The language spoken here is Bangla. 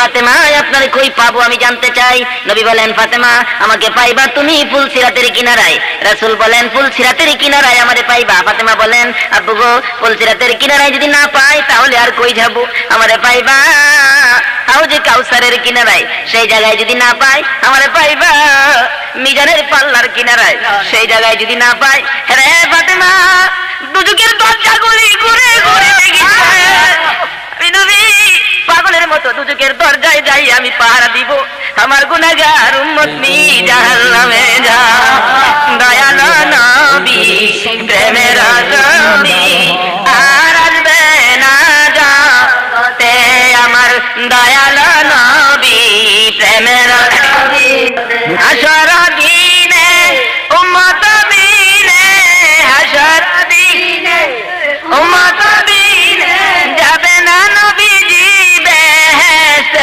ফাতেমা আপনারে কই পাবো আমি জানতে চাই। নবী বলেন, ফাতেমা আমাকে পাইবা তুমি ফুলসিরাতের কিনারায়। রাসূল বলেন, ফুলসিরাতের কিনারায় আমারে পাইবা। ফাতেমা বলেন, আব্বু গো ফুলসিরাতের কিনারায় যদি না পাই তাহলে আর কই যাব? আমারে পাইবা হাউজে কাউসারের কিনারায়, সেই জায়গায় যদি না পাই আমারে পাইবা মিজানের পাল্লার কিনারায়, সেই জায়গায় যদি না পাই। রে ফাতেমা দুজকের দরজাগুলি ঘুরে ঘুরে গেছে, নবী পাগলের মতো দুজকের দরজায় যাই আমি পাহারা দিব। আমার গুনাহগার উম্মত নি জাহান্নামে।